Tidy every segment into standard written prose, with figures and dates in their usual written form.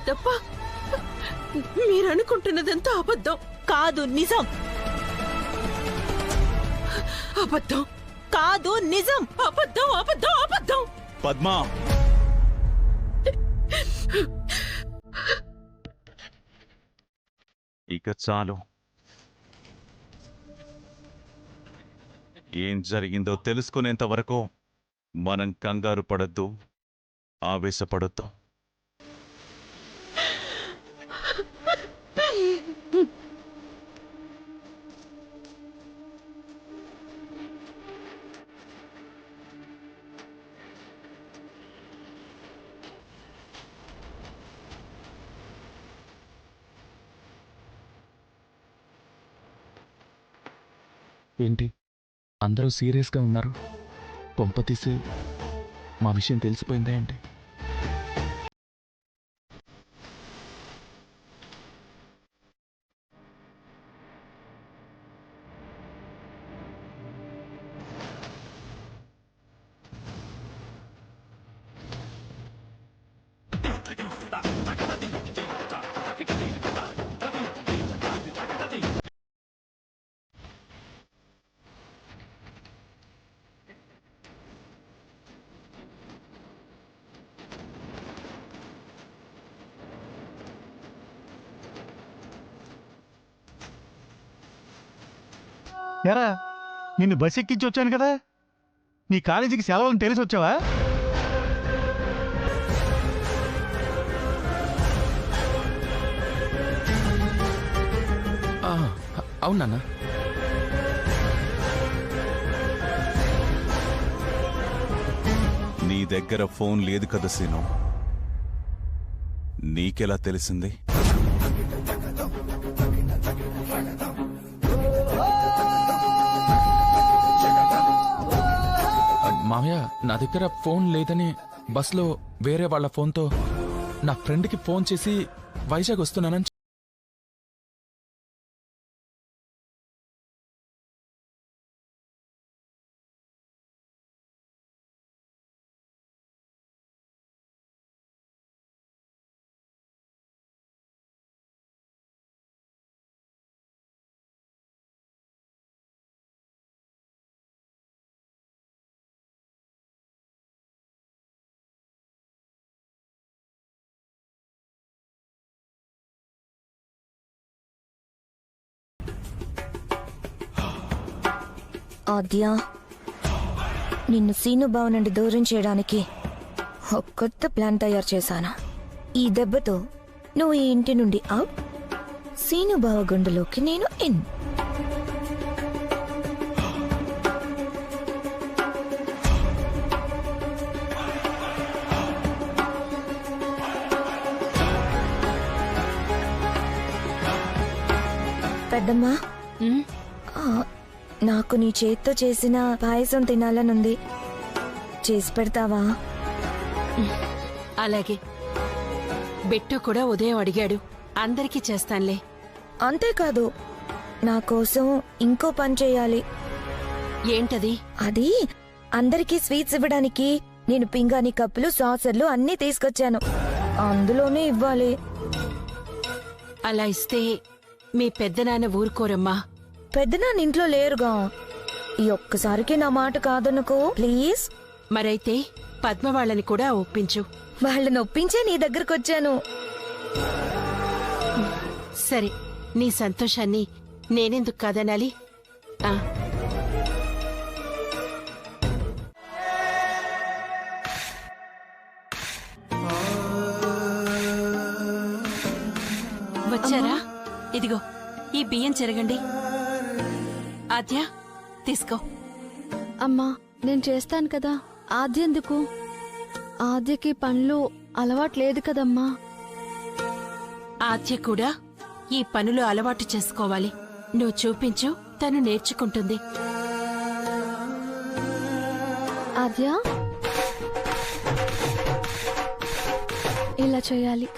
తప్ప మీరనుకుంటున్నదంతా అబద్ధం. కాదు, నిజం. అబద్ధం కాదు, నిజం. అబద్ధం అబద్ధం అబద్ధం. పద్మా, ఇక చాలు. ఏం జరిగిందో తెలుసుకునేంత వరకు మనం కంగారు పడద్దు, ఆవేశపడద్దు. ఏంటి అందరూ సీరియస్గా ఉన్నారు? కొంపతీసి మా విషయం తెలిసిపోయిందా ఏంటి? ఎరా, నిన్ను బస్ ఎక్కించి వచ్చాను కదా, నీ కాలేజీకి సెలవులను తెలిసి వచ్చావా? అవునన్నా. నీ దగ్గర ఫోన్ లేదు కదా సీను, నీకెలా తెలిసింది? మామయ్య, నా దగ్గర ఫోన్ లేదని బస్లో వేరే వాళ్ళ ఫోన్తో నా ఫ్రెండ్కి ఫోన్ చేసి వైజాగ్ వస్తున్నానని ఆద్య, నిన్ను సీనుబావ నుండి దూరం చేయడానికి ఒక కొత్త ప్లాన్ తయారు చేశాను. ఈ దెబ్బతో నువ్వు ఈ ఇంటి నుండి అవుట్, సీనుబావ గుండెలోకి నేను ఇన్. పెద్దమ్మా, నాకు నీ చేత్తో చేసిన పాయసం తినాలనుంది, చేసి పెడతావా? అలాగే. బెట్టు కూడా ఉదయం అడిగాడు, అందరికీ చేస్తానులే. అంతేకాదు, నా కోసం ఇంకో పని చేయాలి. ఏంటది? అది అందరికీ స్వీట్స్ ఇవ్వడానికి నేను పింగాణి కప్పులు, సాసర్లు అన్నీ తీసుకొచ్చాను, అందులోనే ఇవ్వాలి. అలా ఇస్తే మీ పెద్దనాన్న ఊరుకోరమ్మా. పెద్దనాన్న ఇంట్లో లేరుగా, ఈ ఒక్కసారికి నా మాట కాదనుకో ప్లీజ్. మరైతే పద్మ వాళ్ళని కూడా ఒప్పించు. వాళ్ళని ఒప్పించే నీ దగ్గరకు వచ్చాను. సరే, నీ సంతోషాన్ని నేనెందుకు కాదనాలి? వచ్చారా? ఇదిగో ఈ బియ్యం చెరగండి. ఆద్య, తీసుకో. అమ్మా, నేను చేస్తాను కదా. ఆద్య ఎందుకు? ఆద్యకి పనులు అలవాట్లేదు కదమ్మా. ఆద్య కూడా ఈ పనులు అలవాటు చేసుకోవాలి. నువ్వు చూపించు, తను నేర్చుకుంటుంది. ఆద్య, ఇలా చేయాలి.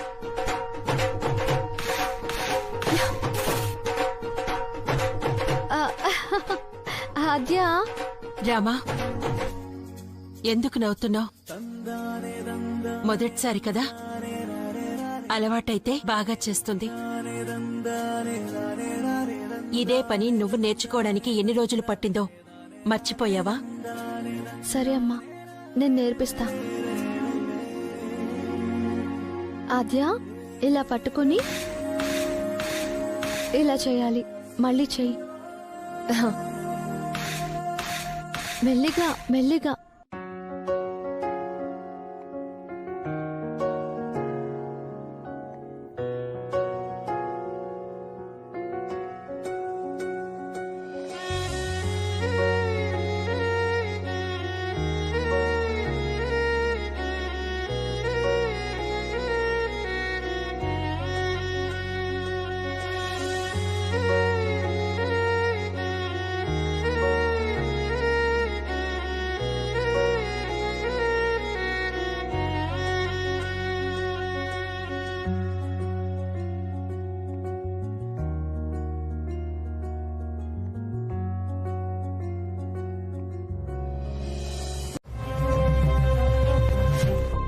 ఆద్య. రామా, ఎందుకు నవ్వుతున్నావు? మొదటిసారి కదా, అలవాటైతే బాగా చేస్తుంది. ఇదే పని నువ్వు నేర్చుకోవడానికి ఎన్ని రోజులు పట్టిందో మర్చిపోయావా? సరే అమ్మా, నేను నేర్పిస్తా. ఆద్య, ఇలా పట్టుకుని ఇలా చేయాలి. మళ్ళీ చెయ్యి. మెల్లిగా మెల్లిగా.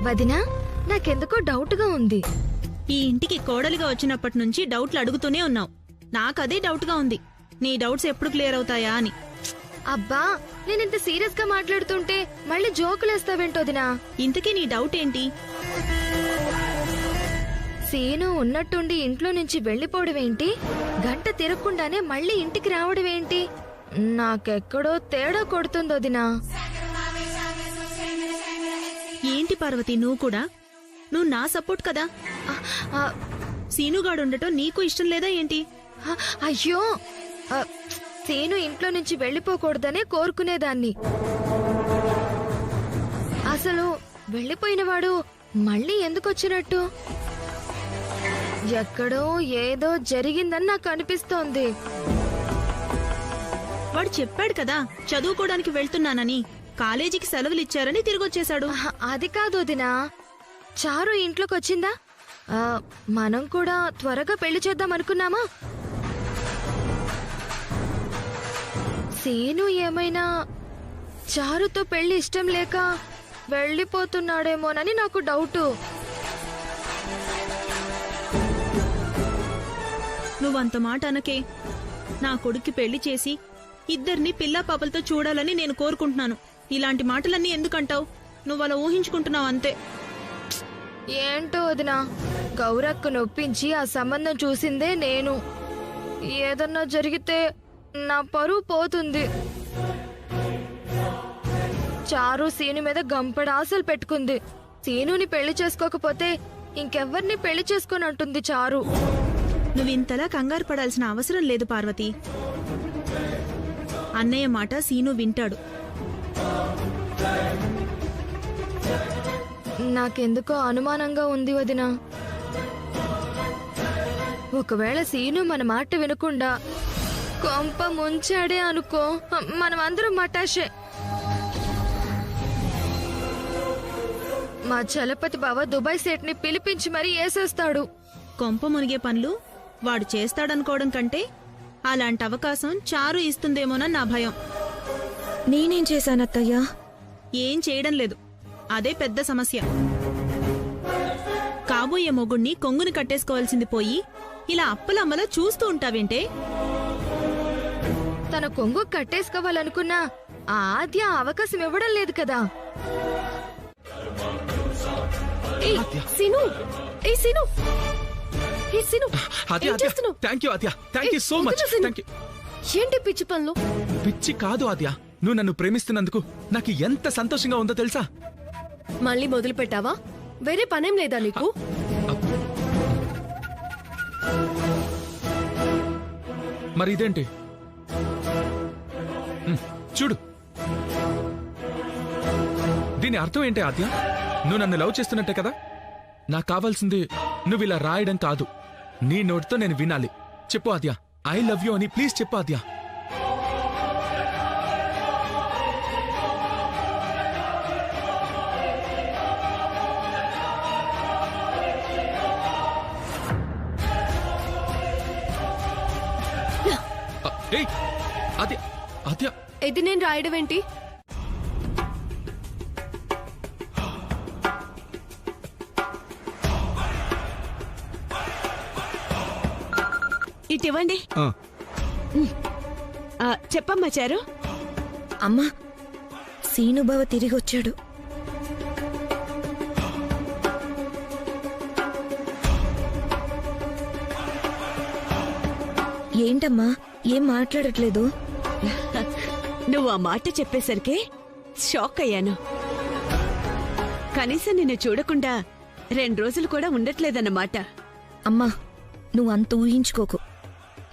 వదినా, నాకెందుకో డౌట్గా ఉంది. ఈ ఇంటికి కోడలిగా వచ్చినప్పటి నుంచి డౌట్లు అడుగుతూనే ఉన్నావు. నాకదే డౌట్గా ఉంది. నీ డౌట్స్ ఎప్పుడు క్లియర్ అవుతాయా అని. అబ్బా, నేనింత సీరియస్ గా మాట్లాడుతుంటే మళ్ళీ జోకులేస్తావేంటో వదినా? ఇంతకీ నీ డౌట్ ఏంటి? సీను ఉన్నట్టుండి ఇంట్లో నుంచి వెళ్లిపోవడమేంటి? గంట తిరగకుండానే మళ్ళీ ఇంటికి రావడమేంటి? నాకెక్కడో తేడా కొడుతుందో వదినా. ఏంటి పార్వతి, నువ్వు కూడా? నువ్వు నా సపోర్ట్ కదా. ఆ, సీనుగాడు ఉండటం నీకు ఇష్టం లేదా ఏంటి? ఆ, అయ్యో, సీను ఇంట్లో నుంచి వెళ్లిపోకూడదనే కోరుకునేదాన్ని. అసలు వెళ్లిపోయినవాడు మళ్ళీ ఎందుకు వచ్చినట్టు? ఎక్కడో ఏదో జరిగిందని నాకు అనిపిస్తోంది. వాడు చెప్పాడు కదా చదువుకోవడానికి వెళ్తున్నానని. కాలేజీకి సెలవులు ఇచ్చారని తిరిగొచ్చేశాడు. అది కాదు వదినా, చారు ఇంట్లోకి వచ్చిందా? మనం కూడా త్వరగా పెళ్లి చేద్దాం అనుకున్నామా? సీను ఏమైనా చారుతో పెళ్లి ఇష్టం లేక వెళ్ళిపోతున్నాడేమోనని నాకు డౌటు. నువ్వంత మాట అనకే. నా కొడుక్కి పెళ్లి చేసి ఇద్దరిని పిల్లా పాపలతో చూడాలని నేను కోరుకుంటున్నాను. ఇలాంటి మాటలన్నీ ఎందుకంటావు? నువ్వు అలా ఊహించుకుంటున్నావు అంతే. ఏంటో వదినా, గౌరక్కు నొప్పించి ఆ సంబంధం చూసిందే నేను. ఏదన్నా జరిగితే నా పరువు పోతుంది. చారు సీను మీద గంపడ ఆశలు పెట్టుకుంది. సీనుని పెళ్లి చేసుకోకపోతే ఇంకెవ్వరిని పెళ్లి చేసుకొని అంటుంది చారు. నువ్వింతలా కంగారు పడాల్సిన అవసరం లేదు పార్వతి. అన్నయ్య మాట సీను వింటాడు. నాకెందుకో అనుమానంగా ఉంది వదినా. ఒకవేళ సీను మన మాట వినకుండా కొంప ముంచాడే అనుకో, మనం అందరం మటాషే. మా చలపతి బావ దుబాయ్ సెట్ ని పిలిపించి మరీ వేసేస్తాడు. కొంప మునిగే పనులు వాడు చేస్తాడనుకోవడం కంటే అలాంటి అవకాశం చారు ఇస్తుందేమోనని నా భయం. నేనేం చేశానత్తయ్యా? ఏం చేయడం లేదు. అదే పెద్ద సమస్య. కాబోయే మొగుణ్ణి కొంగుని కట్టేసుకోవాల్సింది పోయి ఇలా అప్పలమ్మలా చూస్తూ ఉంటావేంటే? తన కొంగు కట్టేసుకోవాలనుకున్నా ఆద్య అవకాశం ఇవ్వడం లేదు కదా. సీను, ఏ సీను, ఏ సీను, ఏం చేస్తున్నావ్? Thank you Aadya, thank you so much. Thank you. ఏంటి పిచ్చి పనులు? పిచ్చి కాదు ఆద్య, నువ్వు నన్ను ప్రేమిస్తున్నందుకు నాకు ఎంత సంతోషంగా ఉందో తెలుసా? మళ్ళీ మొదలు పెట్టావా? వేరే పనేం లేదా నీకు? మరి ఇదేంటి? చూడు, దీని అర్థం ఏంటి ఆద్య? నువ్వు నన్ను లవ్ చేస్తున్నట్టే కదా? నాకు కావాల్సింది నువ్వు ఇలా రాయడం కాదు, నీ నోటితో నేను వినాలి. చెప్పు ఆద్య, ఐ లవ్ యూ అని ప్లీజ్ చెప్పు ఆద్య. ఏయ్ ఆద్య, ఆద్య, ఇది నేను రాయడం ఏంటి? ఇటివ్వండి. ఆ, చెప్పమ్మా చారు. అమ్మా, సీనుబావ తిరిగి వచ్చాడు. ఏంటమ్మా, ఏం మాట్లాడట్లేదు? నువ్వు ఆ మాట చెప్పేసరికి షాక్ అయ్యాను. కనీసం నిన్ను చూడకుండా 2 రోజులు కూడా ఉండట్లేదన్నమాట. అమ్మా, నువ్వు అంత ఊహించుకోకు.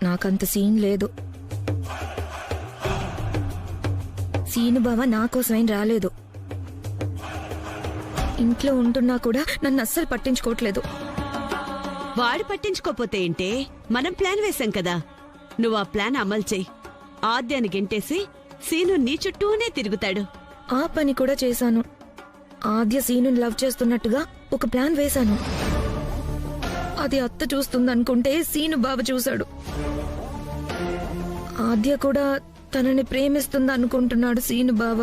నాకంత సీన్ లేదు. సీనుబావ నా కోసమేం రాలేదు. ఇంట్లో ఉంటున్నా కూడా నన్ను అస్సలు పట్టించుకోవట్లేదు. వాడు పట్టించుకోపోతే ఏంటే, మనం ప్లాన్ వేశాం కదా. నువ్వు ఆ ప్లాన్ అమలు చెయ్యి. ఆద్యాన్ని గెంటేసి సీను నీ చుట్టూనే తిరుగుతాడు. ఆ పని కూడా చేశాను. ఆద్య సీనుని లవ్ చేస్తున్నట్టుగా ఒక ప్లాన్ వేశాను. అది అత్త చూస్తుందనుకుంటే సీను బావ చూశాడు. ఆద్య కూడా తనని ప్రేమిస్తుందనుకుంటున్నాడు సీను బావ.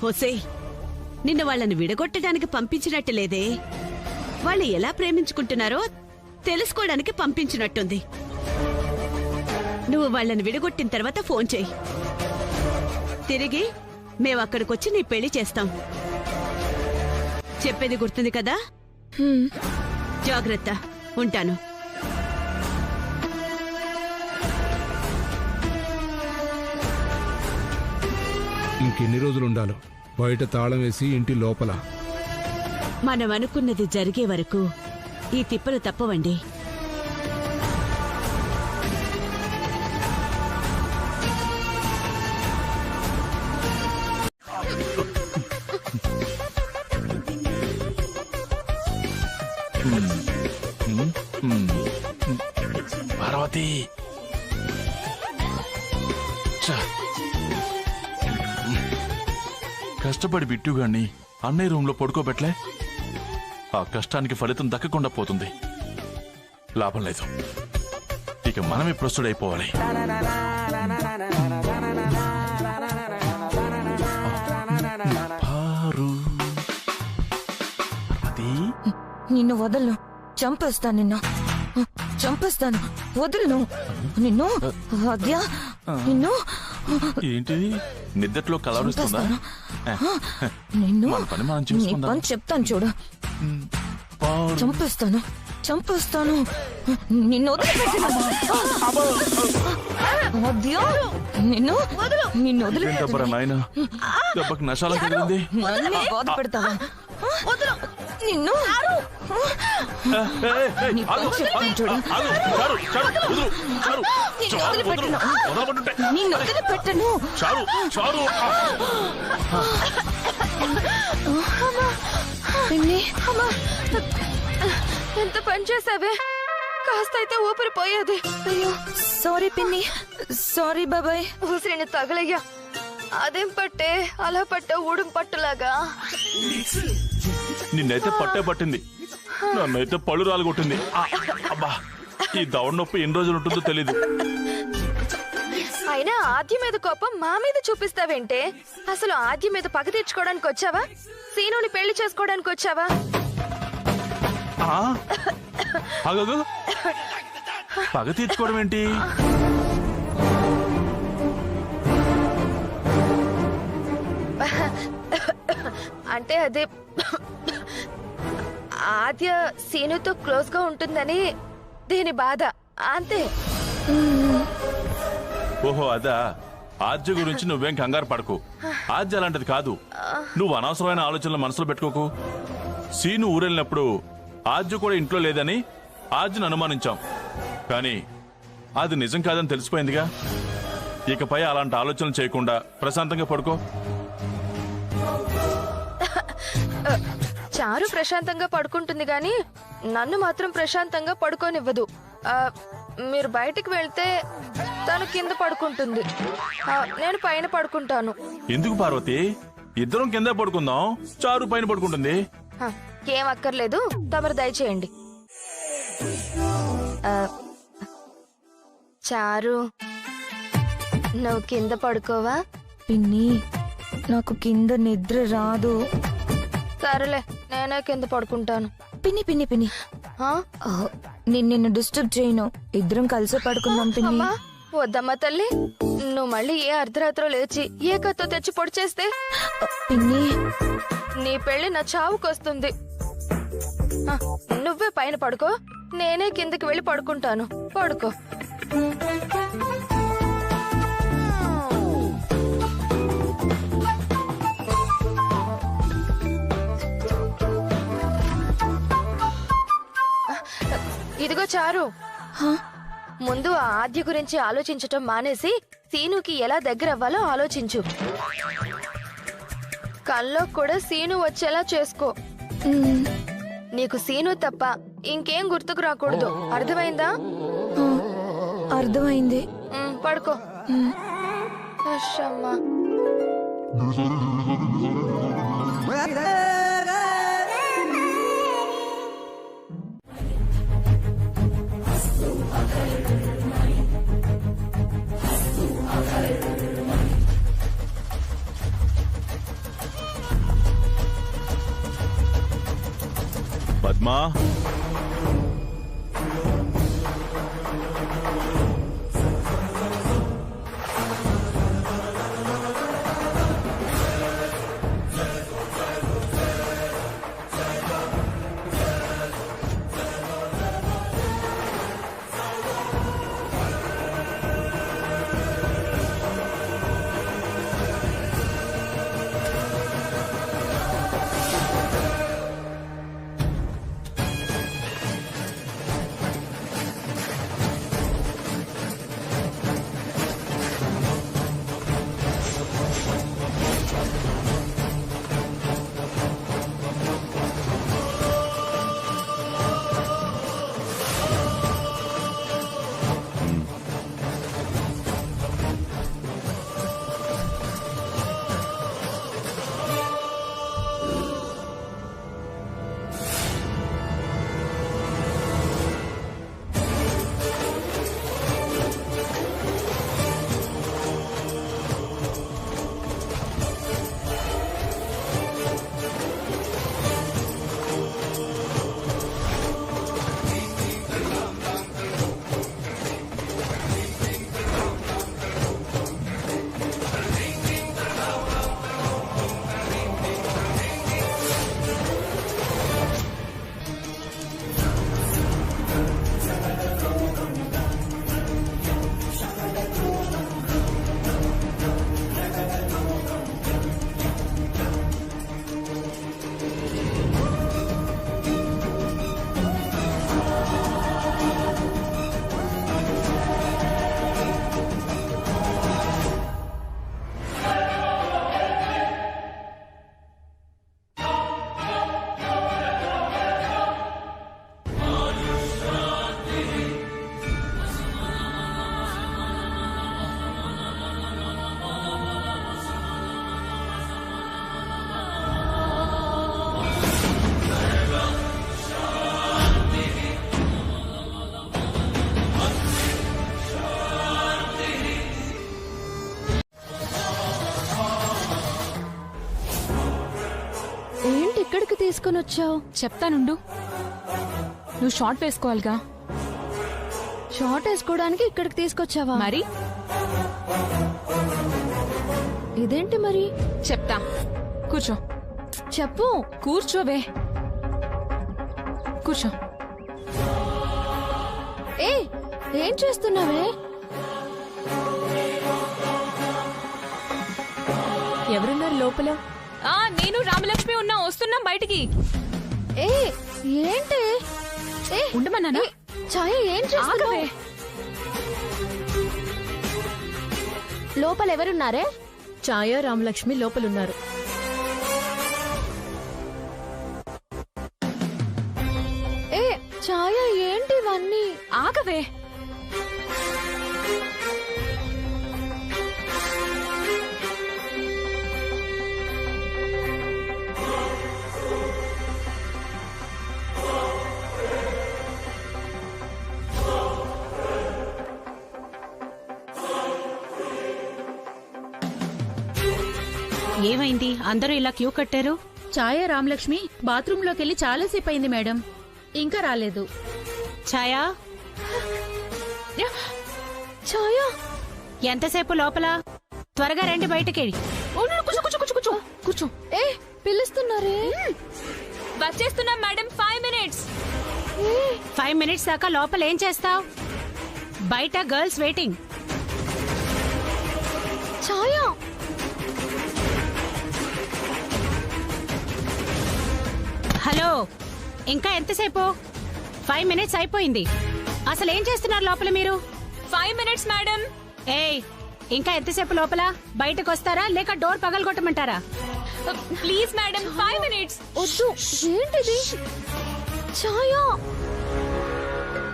హోసే, నిన్న వాళ్ళని విడగొట్టడానికి పంపించినట్టు లేదే. వాళ్ళు ఎలా ప్రేమించుకుంటున్నారో తెలుసుకోవడానికి పంపించినట్టుంది. నువ్వు వాళ్ళని విడగొట్టిన తర్వాత ఫోన్ చెయ్యి. తిరిగి మేమక్కడికొచ్చి నీ పెళ్లి చేస్తాం. చెప్పేది గుర్తుంది కదా? హ్మ్. జాగ్రత్త. ఉంటాను. ఇంకెన్ని రోజులు ఉండాలో? బయట తాళం వేసి ఇంటి లోపల. మనం అనుకున్నది జరిగే వరకు ఈ తిప్పలు తప్పవండి. పార్వతి, కష్టపడి బిట్టుగాన్ని అన్నయ్య రూమ్ లో పడుకోబెట్లే. ఆ కష్టానికి ఫలితం దక్కకుండా పోతుంది. లాభం లేదు. ఇక మనమే ప్రస్తుడైపోవాలి. నిన్ను వదలను. చంపేస్తాను నిన్ను. చంపేస్తాను. వదలను నిన్ను. ఆద్య, నిన్ను. ఏంటి నిద్దట్లో కలవరిస్తుందా? నిన్ను మన పని మనం నీ చూసుకుందాం. పని చెప్తాను చూడు. చంపేస్తాను. చంపేస్తాను. నిన్ను వదిలిపెట్టను. ఆద్య, నిన్ను ఏంటబ్బరా నాయన, దెబ్బకి నశాలం తగిలింది. నన్ను బాధ పెడతావా? నిన్ను నీ పని చెప్తాను చూడు. నిన్ను వదిలిపెట్టను. పిన్ని, అమ్మా, ఎంత పని చేసావే. కాస్త అయితే ఊపిరిపోయేది. అయ్యో, సారీ పిన్ని. సారీ బాబాయ్. ఊసిరిని తగలయ్యా. అదేం పట్టే, అలా పట్టే ఊడుం పట్టులాగా. నిన్నైతే పట్టే పట్టింది, నన్నైతే పళ్ళు రాలుగొట్టింది. అబ్బా, ఈ దవడ నొప్పి ఎన్ని రోజులు ఉంటుందో తెలీదు. అయినా ఆద్య మీద కోపం మా మీద చూపిస్తావేంటే? అసలు ఆద్య మీద పగ తీర్చుకోవడానికి వచ్చావా? సీనుని పెళ్లి చేసుకోవడానికి వచ్చావా? ఆగు, పగ తీర్చుకోవడం ఏంటి? అంటే అదే, ఆద్య సీనుతో క్లోజ్ గా ఉంటుందని దీని బాధ అంతే. ఓహో అదా. ఆద్య గురించి నువ్వేం కంగారు పడకు. ఆద్య అలాంటిది కాదు. నువ్వు అనవసరమైన ఆలోచనలు మనసులో పెట్టుకోకు. సీను ఊరెళ్ళినప్పుడు ఆద్య కూడా ఇంట్లో లేదని ఆద్యను అనుమానించాం. కానీ అది నిజం కాదని తెలిసిపోయిందిగా. ఇకపై అలాంటి ఆలోచనలు చేయకుండా ప్రశాంతంగా పడుకో. చారు ప్రశాంతంగా పడుకుంటుంది గాని నన్ను మాత్రం ప్రశాంతంగా పడుకోనివ్వదు. మీరు బయటికి వెళ్తే తను కింద పడుకుంటుంది, నేను పైన పడుకుంటాను. ఎందుకు పార్వతి? ఇద్దరం కింద పడుకుందాం, చారు పైన పడుకుంటుంది. ఏం అక్కర్లేదు, తమరు దయచేయండి. చారు, నువ్వు కింద పడుకోవా? పిన్ని, నాకు కింద నిద్ర రాదు. సరేలే, నేనే కింద పడుకుంటాను. పిన్ని పిన్ని పిన్ని, నేను నిన్ను డిస్టర్బ్ చేయను. ఇద్దరం కలిసి పడుకుందాం పిన్ని. అమ్మా వద్దమ్మా తల్లి, నువ్వు మళ్ళీ ఏ అర్ధరాత్రో లేచి ఏ కత్తో తెచ్చి పొడి చేస్తే పిన్ని నీ పెళ్లి నా చావుకొస్తుంది. ఆ, నువ్వే పైన పడుకో, నేనే కిందకి వెళ్ళి పడుకుంటాను. పడుకో. ఇదిగో చారు, ముందు ఆ ఆద్య గురించి ఆలోచించటం మానేసి సీనుకి ఎలా దగ్గర అవ్వాలో ఆలోచించు. కల్లో కూడా సీను వచ్చేలా చేసుకో. నీకు సీను తప్ప ఇంకేం గుర్తుకు రాకూడదు, అర్థమైందా? అర్థమైంది. పడుకో. అమ్మా పద్మా, ఎక్కడికి తీసుకుని వచ్చావు? చెప్తానుండు. నువ్వు షార్ట్ వేసుకోవాలిగా. షార్ట్ వేసుకోవడానికి ఇక్కడికి తీసుకొచ్చావా? మరి ఇదేంటి మరి? చెప్తా, కూర్చో. చెప్పు. కూర్చోవే, కూర్చో. ఏం చేస్తున్నావే? ఎవరున్నారు లోపల? నేను రామలక్ష్మి ఉన్నా, వస్తున్నాం బయటికి. ఏంటి? ఉండమన్నానా? ఛాయ ఏం చేస్తున్నావే? లోపల ఎవరున్నారే? ఛాయ రామలక్ష్మి లోపలున్నారు. ఛాయ ఏంటి ఇవన్నీ? ఆగవే. ఏమైంది? అందరూ ఇలా క్యూ కట్టారు? ఛాయ రామలక్ష్మి బాత్రూంలోకి వెళ్ళి చాలాసేపు అయింది మేడం, ఇంకా రాలేదు. ఛాయా ఛాయా ఎంతసేపు లోపల? త్వరగా రండి బయటకి. కూర్చో. ఏ పిలుస్తున్నారే? వచ్చేస్తున్నాం మేడం. 5 minutes. 5 minutes దాకా లోపల ఏం చేస్తావ్? బయట గర్ల్స్ వెయిటింగ్. ఛాయా హలో, ఇంకా ఎంతసేపు? 5 minutes అయిపోయింది. అసలు ఏం చేస్తున్నారు లోపల మీరు? 5 minutes మేడం. ఏయ్, ఇంకా ఎంతసేపు లోపల? బయటకు వస్తారా లేక డోర్ పగలగొట్టమంటారా? Please madam, 5 minutes. వద్దు. ఏంటిది? ఛాయా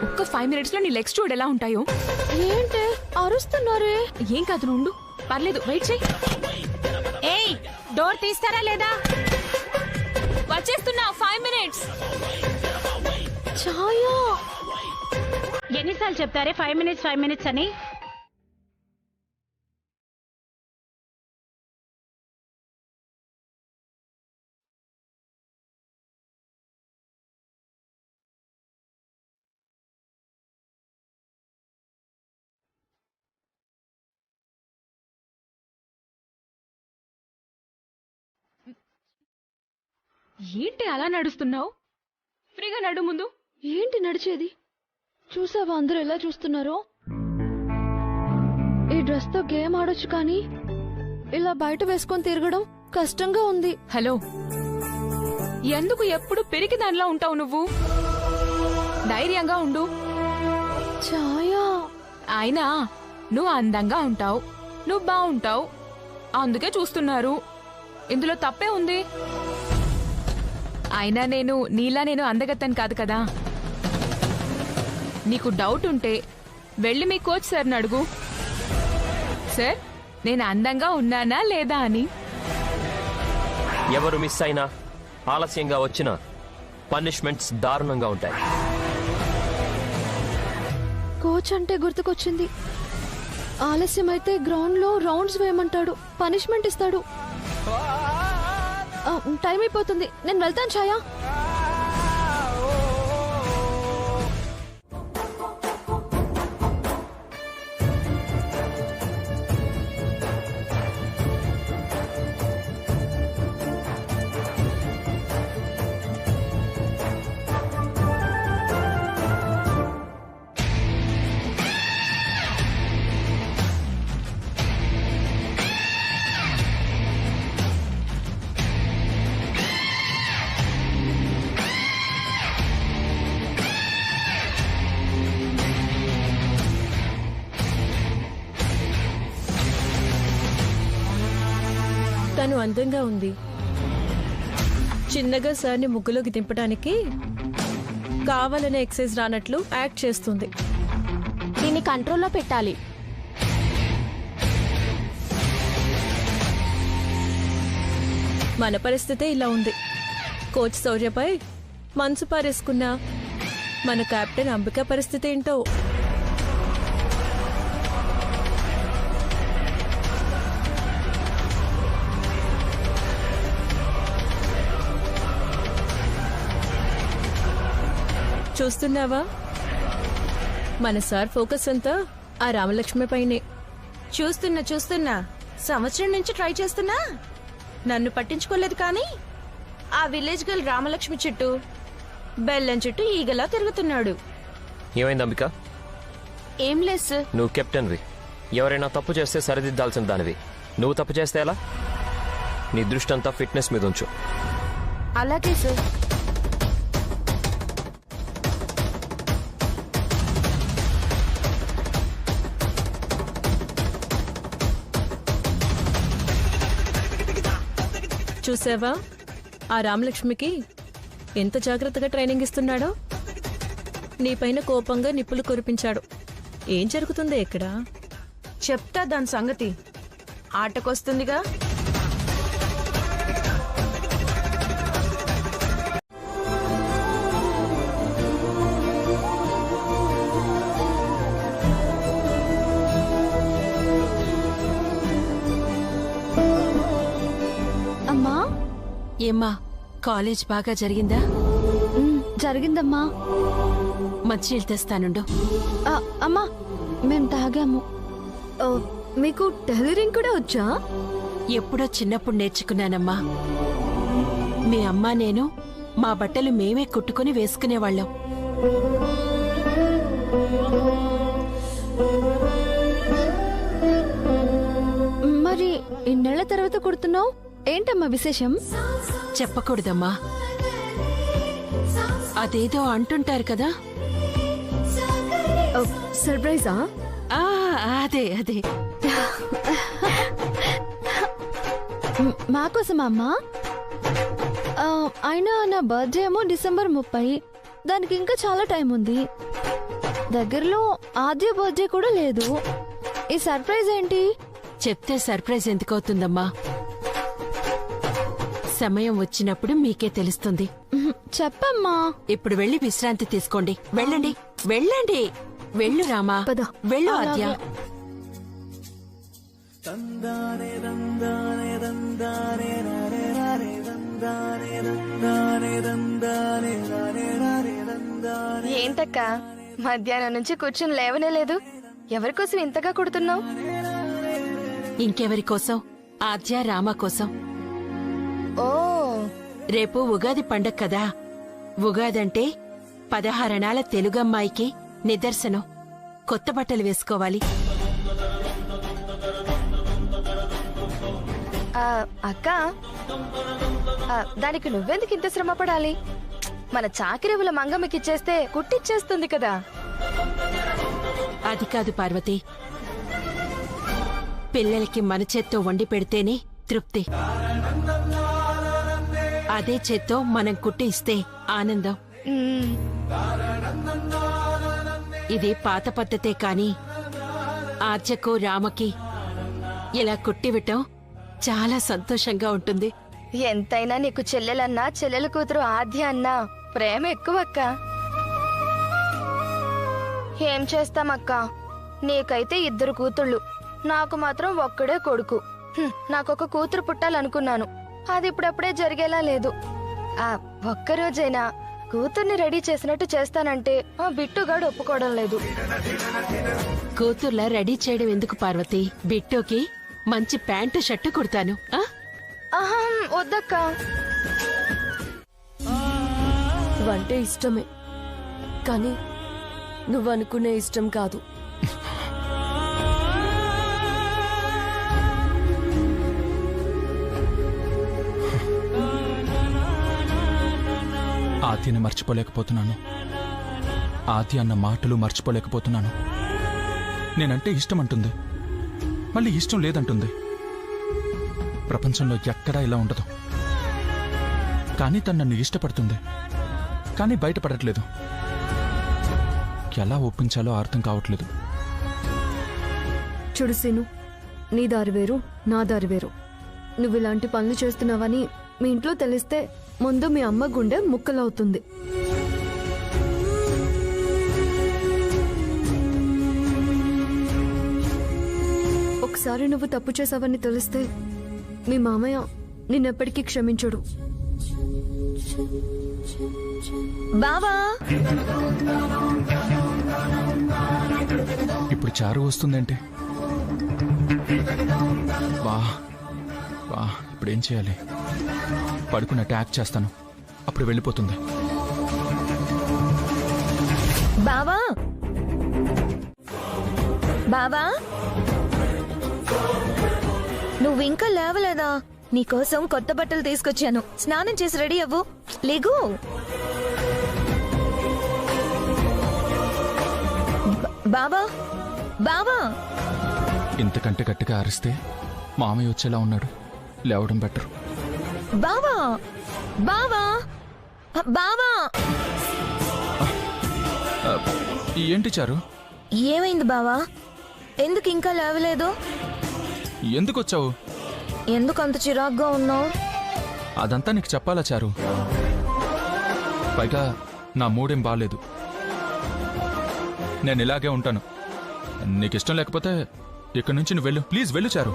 ఒక్క 5 minutes లో నీ లెగ్స్ చూడు ఎలా ఉంటాయో. ఏంటి అరుస్తున్నారే? ఏం కాదు, నుండు. పర్లేదు, వెయిట్ చెయ్యి. ఏయ్, డోర్ తీస్తారా లేదా? వచ్చేస్తున్నా. 5 minutes. ఛాయా ఎన్నిసార్లు చెప్తారే 5 minutes 5 minutes అని? ఏంటి అలా నడుస్తున్నావు? ఫ్రీగా నడు ముందు. ఏంటి నడిచేది? చూసావా అందరూ ఎలా చూస్తున్నారో? ఈ డ్రెస్ తో గేమ్ ఆడొచ్చు కానీ ఇలా బయట వేసుకొని తిరగడం కష్టంగా ఉంది. హలో, ఎందుకు ఎప్పుడు పెరిగి దానిలా ఉంటావు నువ్వు? ధైర్యంగా ఉండు. ఛాయా అయినా నువ్వు అందంగా ఉంటావు, నువ్వు బాగుంటావు, అందుకే చూస్తున్నారు. ఇందులో తప్పే ఉంది. అయినా నేను అందగత్తను కాదు కదా. నీకు డౌట్ ఉంటే వెళ్ళి మీ కోచ్ సార్ని అడుగు. సార్, నేను అందంగా ఉన్నానా లేదా అని. ఎవరు మిస్ అయినా ఆలస్యంగా వచ్చినా పనిష్మెంట్స్ దారుణంగా ఉంటాయి. కోచ్ అంటే గుర్తుకొచ్చింది. ఆలస్యమైతే గ్రౌండ్ లో రౌండ్స్ వేయమంటాడు, పనిష్మెంట్ ఇస్తాడు. టైం అయిపోతుంది, నేను వెళ్తాను ఛాయా. తను అందంగా ఉంది. చిన్నగా సార్ని ముగ్గులోకి దింపడానికి కావాలనే ఎక్సైజ్ రానట్లు యాక్ట్ చేస్తుంది. దీన్ని కంట్రోల్లో పెట్టాలి. మన పరిస్థితే ఇలా ఉంది. కోచ్ శౌర్యపై మనసు పారేసుకున్న మన కెప్టెన్ అంబిక పరిస్థితి ఏంటో. చూస్తున్నావా, మన సార్ ఫోకస్ అంతా ఆ రామలక్ష్మి పైనే. చూస్తున్నా సంవత్సరం నుంచి ట్రై చేస్తున్నా, నన్ను పట్టించుకోలేదు. కానీ ఆ విలేజ్ గర్ల్ రామలక్ష్మి చుట్టూ బెల్లం చుట్టూ ఈగలా తిరుగుతున్నాడు. ఏమైంది అంబిక? ఏం లేదు సార్. నువ్వు కెప్టెన్వి. ఎవరైనా తప్పు చేస్తే సరిదిద్దాల్సిన దానివి. నువ్వు తప్పు చేస్తే ఎలా? నీ దృష్టి అంతా ఫిట్నెస్ మీద ఉంచు. అలాగే సార్. చూసావా, ఆ రామలక్ష్మికి ఎంత జాగ్రత్తగా ట్రైనింగ్ ఇస్తున్నాడో. నీపైన కోపంగా నిప్పులు కురిపించాడు. ఏం జరుగుతుందో ఇక్కడ? చెప్తా దాని సంగతి. ఆటకొస్తుందిగా. ఏమ్మా, కాలేజ్ బాగా జరిగిందా? జరిగిందమ్మా? మంచినీళ్ళు తెస్తానుండు. అమ్మా, మేం తాగాము. మీకు టైలరింగ్ కూడా వచ్చా? ఎప్పుడో చిన్నప్పుడు నేర్చుకున్నానమ్మా. మీ అమ్మ నేను మా బట్టలు మేమే కుట్టుకుని వేసుకునేవాళ్ళం. మరి ఇన్నేళ్ల తర్వాత కుడుతున్నావు, ఏంటమ్మా విశేషం? చెప్పకూడదమ్మా, అదేదో అంటుంటారు కదా. సర్ప్రైజా? అదే అదే. మాకోసమా అమ్మా? అయినా నా బర్త్డే ఏమో డిసెంబర్ 30. దానికి ఇంకా చాలా టైం ఉంది. దగ్గరలో ఆద్య బర్త్డే కూడా లేదు. ఈ సర్ప్రైజ్ ఏంటి? చెప్తే సర్ప్రైజ్ ఎందుకవుతుందమ్మా? సమయం వచ్చినప్పుడు మీకే తెలుస్తుంది. చెప్పమ్మా. ఇప్పుడు వెళ్ళి విశ్రాంతి తీసుకోండి. వెళ్ళండి వెళ్ళండి. వెళ్ళు రామా, వెళ్ళు ఆద్య. ఏంటక్క, మధ్యాహ్నం నుంచి కూర్చుని లేవనే లేదు. ఎవరికోసం ఇంతగా కుడుతున్నావు? ఇంకెవరి కోసం? ఆద్య రామ కోసం. ఓ, రేపు ఉగాది పండగ కదా. ఉగాదంటే 16 అణాల తెలుగమ్మాయికి నిదర్శనం. కొత్త బట్టలు వేసుకోవాలి. అక్క, దానికి నువ్వెందుకు ఇంత శ్రమ పడాలి? మన చాకిరేవుల మంగమ్మకిచ్చేస్తే కుట్టిచ్చేస్తుంది కదా. అది కాదు పార్వతి, పిల్లలకి మన చేత్తో వండి పెడితేనే తృప్తి. అదే చేత్తో మనం కుట్టి ఇస్తే ఆనందం. ఇది పాత పద్ధతే కాని ఆర్చకు రామకి ఇలా కుట్టివిటం చాలా సంతోషంగా ఉంటుంది. ఎంతైనా నీకు చెల్లెలన్నా చెల్లెల కూతురు ఆద్య అన్నా ప్రేమ ఎక్కువక్క. ఏం చేస్తామక్క, నీకైతే 2 కూతుళ్ళు, నాకు మాత్రం ఒక్కడే కొడుకు. నాకొక కూతురు పుట్టాలనుకున్నాను, అది ఇప్పుడప్పుడే జరిగేలా లేదు. ఒక్కరోజైనా కూతుర్ని రెడీ చేసినట్టు చేస్తానంటే ఆ బిట్టుగాడు ఒప్పుకోవడం లేదు. కూతుర్లా రెడీ చేయడం ఎందుకు పార్వతి? బిట్టుకి మంచి ప్యాంటు షర్టు కుడతాను. వద్దక్క. వంటే ఇష్టమే, కానీ నువ్వనుకునే ఇష్టం కాదు. ఆద్యని మర్చిపోలేకపోతున్నాను. ఆద్య అన్న మాటలు మర్చిపోలేకపోతున్నాను. నేనంటే ఇష్టం అంటుంది, మళ్ళీ ఇష్టం లేదంటుంది. ప్రపంచంలో ఎక్కడా ఇలా ఉండదు. కానీ తను నన్ను ఇష్టపడుతుంది, కానీ బయటపడట్లేదు. ఎలా ఒప్పించాలో అర్థం కావట్లేదు. చూడు సీను, నీ దారి వేరు, నా దారి వేరు. నువ్వు ఇలాంటి పనులు చేస్తున్నావని మీ ఇంట్లో తెలిస్తే ముందు మీ అమ్మ గుండె ముక్కలవుతుంది. ఒకసారి నువ్వు తప్పు చేసావని తెలిస్తే మీ మామయ్య నిన్నెప్పటికీ క్షమించడు. బావా, ఇప్పుడు చారు వస్తుందంటే వా వా, ఇప్పుడేం చేయాలి? పడుకున్నట్టు యాక్ట్ చేస్తాను, అప్పుడు వెళ్ళిపోతుంది. బావా, బావా, నువ్వింకా లేవలేదా? నీకోసం కొత్త బట్టలు తీసుకొచ్చాను. స్నానం చేసి రెడీ అవ్వు. లేగు. బావా, బావా. ఇంతకంటే గట్టిగా అరిస్తే మామయ్య వచ్చేలా ఉన్నాడు. లేవడం బెటర్. బావా, బావా, బావా. ఏంటి చారు? ఏమైంది బావా? ఎందుకు ఇంకా లేవలేదు? ఎందుకు వచ్చావు? ఎందుకు అంత చిరాగ్గా ఉన్నావు? అదంతా నీకు చెప్పాలా చారు? పైగా నా మూడేం బాలేదు. నేను ఇలాగే ఉంటాను. నీకిష్టం లేకపోతే ఇక్కడి నుంచి నువ్వు వెళ్ళు. ప్లీజ్ వెళ్ళు చారు.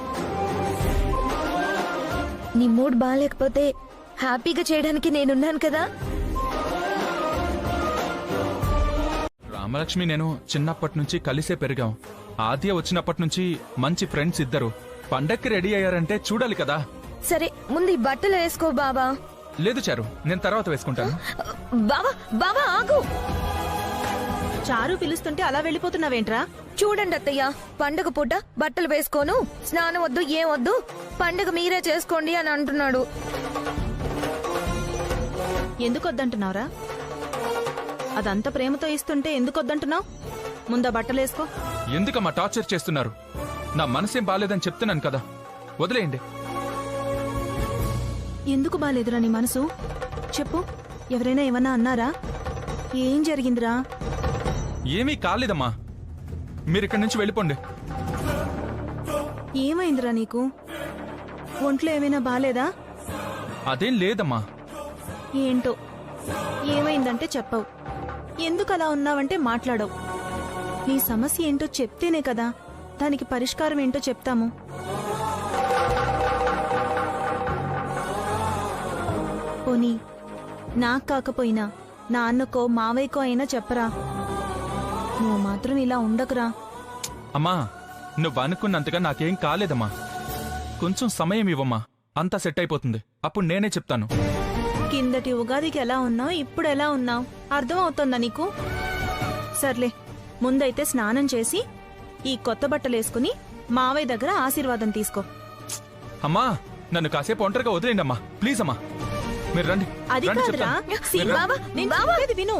నీ మూడ్ బాగాలేకపోతే హ్యాపీగా చేయడానికి నేనున్నాను కదా. రామలక్ష్మి నేను చిన్నప్పటి నుంచి కలిసే పెరిగాం. ఆద్య వచ్చినప్పటి నుంచి మంచి ఫ్రెండ్స్ ఇద్దరు. పండక్కి రెడీ అయ్యారంటే చూడాలి కదా. సరే ముందు ఈ బట్టలు వేసుకో బాబా. లేదు చారు, నేను తర్వాత వేసుకుంటాను. బాబా బాబా ఆగు. చారు పిలుస్తుంటే అలా వెళ్ళిపోతున్నావేంట్రా? చూడండి అత్తయ్య, పండుగ పూట బట్టలు వేసుకోను, స్నానం వద్దు, ఏం వద్దు, పండుగ మీరే చేసుకోండి అని అంటున్నాడు. ఎందుకు వద్దంటున్నావురా? అదంతా ప్రేమతో ఇస్తుంటే ఎందుకు వద్దంటున్నావు? ముందా బట్టలేసుకో. ఎందుకమ్మా టార్చర్ చేస్తున్నారు? నా మనసేం బాలేదని చెప్తున్నాను కదా, వదిలేయండి. ఎందుకు బాలేదురా నీ మనసు? చెప్పు, ఎవరైనా ఏమన్నా అన్నారా? ఏం జరిగిందిరా? ఏమీ కాలేదమ్మా, మీరిక్కడి నుంచి వెళ్ళిపోండి. ఏమైందిరా నీకు? ఒంట్లో ఏమైనా బాలేదా? అదేం లేదమ్మా. ఏంటో ఏమైందంటే చెప్పవు, ఎందుకు అలా ఉన్నావంటే మాట్లాడవు. నీ సమస్య ఏంటో చెప్తేనే కదా దానికి పరిష్కారం ఏంటో చెప్తాము. పోనీ నాకు కాకపోయినా నా అన్నకో మావయ్యకో అయినా చెప్పరా. నువ్వు మాత్రం ఇలా ఉండకురా. అమ్మా, నువ్వు అనుకున్నంతగా నాకేం కాలేదమ్మా. కొంచెం సమయం ఇవ్వమ్మా, అంతా సెట్ అయిపోతుంది. అప్పుడు నేనే చెప్తాను. కిందటి ఉగాదికి ఎలా ఉన్నావు, ఇప్పుడు ఎలా ఉన్నావు అర్థం అవుతుందా నీకు? సర్లే, ముందైతే స్నానం చేసి ఈ కొత్త బట్టలేసుకుని మావయ్య దగ్గర ఆశీర్వాదం తీసుకో. అమ్మా, నన్ను కాసేపు ఒంటరిగా వదిలేండి అమ్మా, ప్లీజ్ అమ్మా. మీరు రండి. అది రండి, కాదురా, చెప్తాను. మీరు రండి. నేను చెప్పేది విను.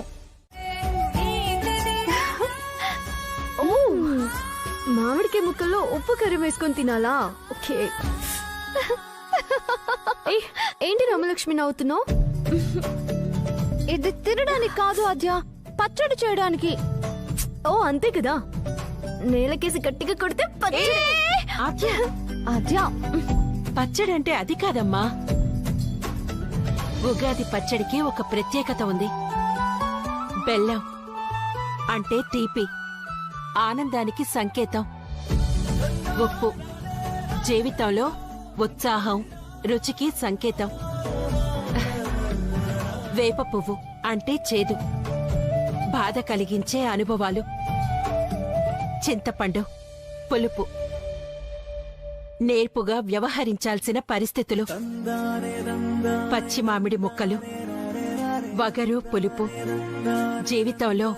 మామిడికాయ ముక్కల్లో ఉప్పు కారం వేసుకొని తినాలా? ఓకే. ఏంటి రామలక్ష్మి నవ్వుతున్నావు? ఇది తినడానికి కాదు ఆద్య, పచ్చడి చేయడానికి. ఓ అంతే కదా, నేలకేసి గట్టిగా కొడితే ఆద్య. పచ్చడి అంటే అది కాదమ్మా. ఉగాది పచ్చడికి ఒక ప్రత్యేకత ఉంది. బెల్లం అంటే తీపి, ఆనందానికి సంకేతం. ఉప్పు జీవితంలో ఉత్సాహం, రుచికి సంకేతం. వేప పువ్వు అంటే చేదు, బాధ కలిగించే అనుభవాలు. చింతపండు పులుపు, నేర్పుగా వ్యవహరించాల్సిన పరిస్థితులు. పచ్చి మామిడి ముక్కలు వగరు పులుపు, జీవితంలో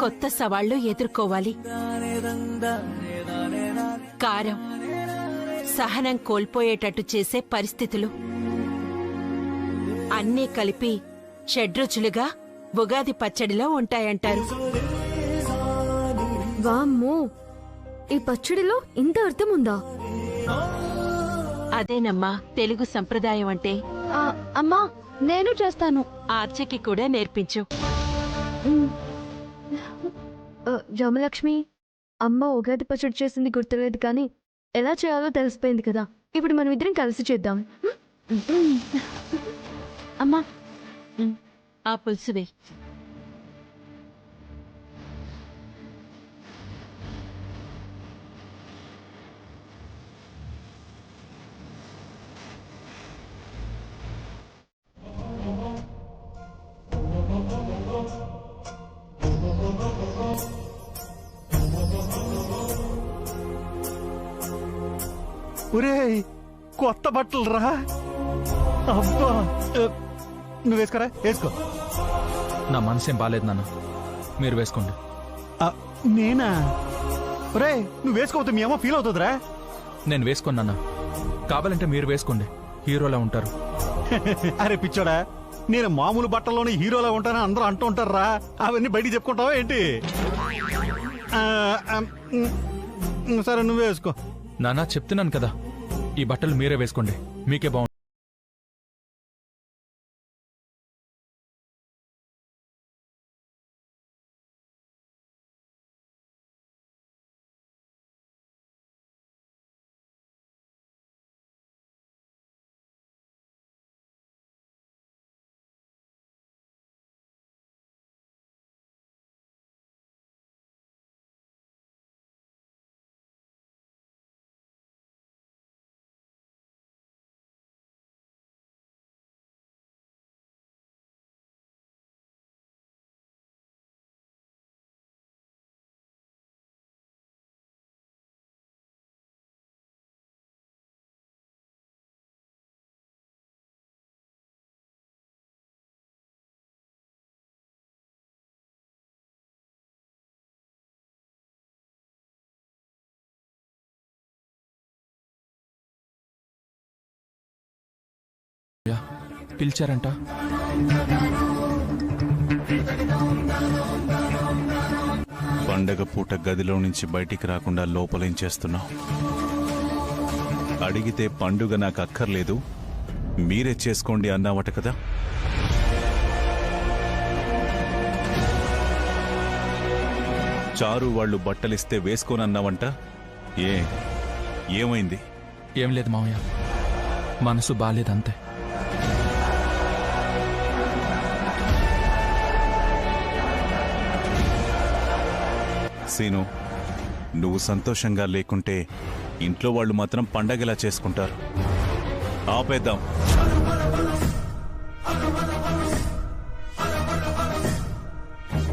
కొత్త సవాళ్లు ఎదుర్కోవాలి. కారం సహనం కోల్పోయేటట్టు చేసే పరిస్థితులు. అన్నీ కలిపి షడ్రుచులుగా ఉగాది పచ్చడిలో ఉంటాయంటారు. వామ్మో, ఈ పచ్చడిలో ఇంత అర్థం ఉందా? అదేనమ్మా తెలుగు సంప్రదాయం అంటే. అమ్మా, నేను చేస్తాను. ఆర్చకి కూడా నేర్పించు. రామలక్ష్మి, అమ్మ ఉగాది పచ్చడి చేసింది గుర్తులేదు, కానీ ఎలా చేయాలో తెలిసిపోయింది కదా. ఇప్పుడు మనం ఇద్దరం కలిసి చేద్దాం. అమ్మా, ఆ పులుసు వే. ఒరేయ్, కొత్త బట్టలు రా. అబ్బా, నువ్వు వేసుకోరా, వేసుకో. నా మనసేం బాలేదు నాన్న, మీరు వేసుకోండి. నేనా? ఒరేయ్, నువ్వు వేసుకోవద్దు, మీ అమ్మ ఫీల్ అవుతుందిరా. నేను వేసుకోను నాన్న, కావాలంటే మీరు వేసుకోండి, హీరోలా ఉంటారు. అరే పిచ్చోడా, నేను మామూలు బట్టల్లోనే హీరోలా ఉంటానని అందరూ అంటూ ఉంటారా? అవన్నీ బయటికి చెప్పుకుంటావా ఏంటి? సరే, నువ్వే వేసుకో. నాన్న చెప్తున్నాను కదా, ఈ బట్టలు మీరే వేసుకోండి, మీకే బాగుంటుంది. పిలిచారంట. పండగ పూట గదిలో నుంచి బయటికి రాకుండా లోపలేం చేస్తున్నావు? అడిగితే పండుగ నాకు అక్కర్లేదు, మీరే చేసుకోండి అన్నావట కదా. చారు వాళ్ళు బట్టలిస్తే వేసుకోనన్నావంట. ఏమైంది? ఏం లేదు మావయ్య, మనసు బాలేదంతే. సీను, నువ్వు సంతోషంగా లేకుంటే ఇంట్లో వాళ్ళు మాత్రం పండగలా చేసుకుంటారు. ఆపేద్దాం.